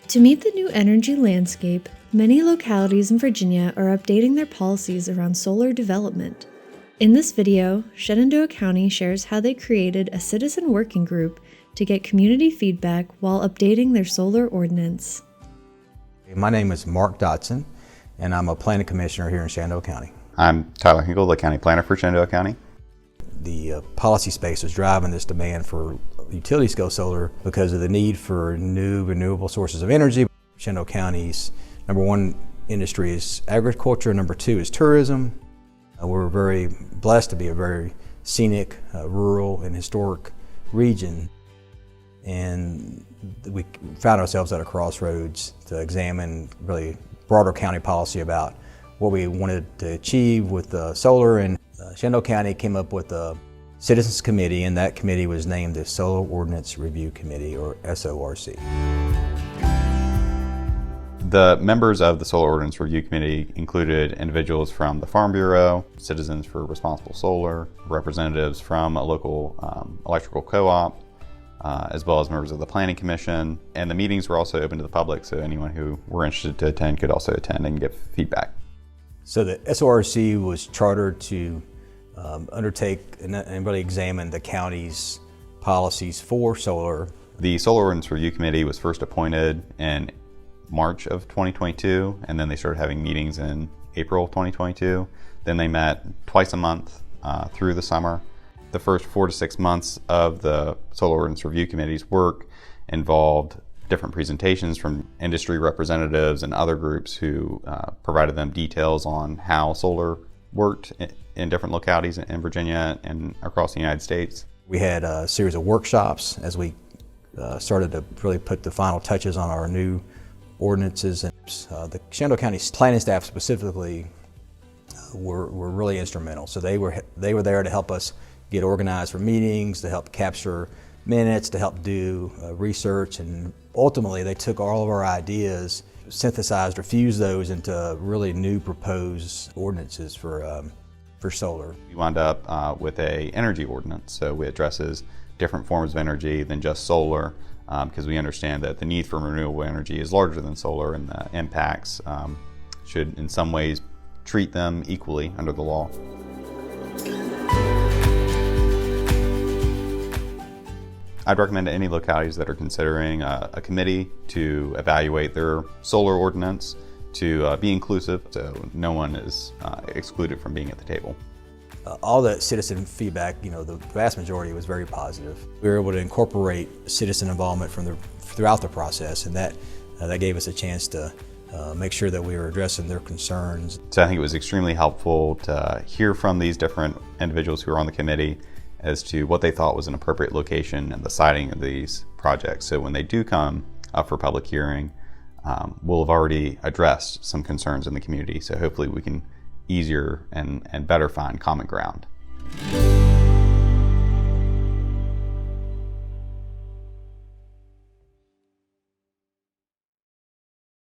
To meet the new energy landscape, many localities in Virginia are updating their policies around solar development. In this video, Shenandoah County shares how they created a citizen working group to get community feedback while updating their solar ordinance. My name is Mark Dotson, and I'm a planning commissioner here in Shenandoah County. I'm Tyler Hinkle, the county planner for Shenandoah County. The policy space is driving this demand for utility scale solar because of the need for new renewable sources of energy. Shenandoah County's number one industry is agriculture, number two is tourism. We're very blessed to be a very scenic, rural and historic region. And we found ourselves at a crossroads to examine really broader county policy about what we wanted to achieve with solar. And Shenandoah County came up with a citizens committee, and that committee was named the Solar Ordinance Review Committee, or SORC. The members of the Solar Ordinance Review Committee included individuals from the Farm Bureau, Citizens for Responsible Solar, representatives from a local electrical co-op, as well as members of the Planning Commission. And the meetings were also open to the public, so anyone who were interested to attend could also attend and give feedback. So the SORC was chartered to undertake and really examine the county's policies for solar. The Solar Ordinance Review Committee was first appointed in March of 2022, and then they started having meetings in April 2022. Then they met twice a month through the summer. The first 4 to 6 months of the Solar Ordinance Review Committee's work involved different presentations from industry representatives and other groups who provided them details on how solar worked in different localities in Virginia and across the United States. We had a series of workshops as we started to really put the final touches on our new ordinances. And the Shenandoah County planning staff specifically were really instrumental. So they were there to help us get organized for meetings, to help capture minutes, to help do research, and ultimately they took all of our ideas, synthesized or fused those into really new proposed ordinances for solar. We wound up with a energy ordinance, so it addresses different forms of energy than just solar, because we understand that the need for renewable energy is larger than solar, and the impacts should in some ways treat them equally under the law. I'd recommend to any localities that are considering a committee to evaluate their solar ordinance to be inclusive, so no one is excluded from being at the table. All the citizen feedback, the vast majority was very positive. We were able to incorporate citizen involvement throughout the process, and that gave us a chance to make sure that we were addressing their concerns. So I think it was extremely helpful to hear from these different individuals who were on the committee as to what they thought was an appropriate location and the siting of these projects. So when they do come up for public hearing, we'll have already addressed some concerns in the community. So hopefully we can easier and better find common ground.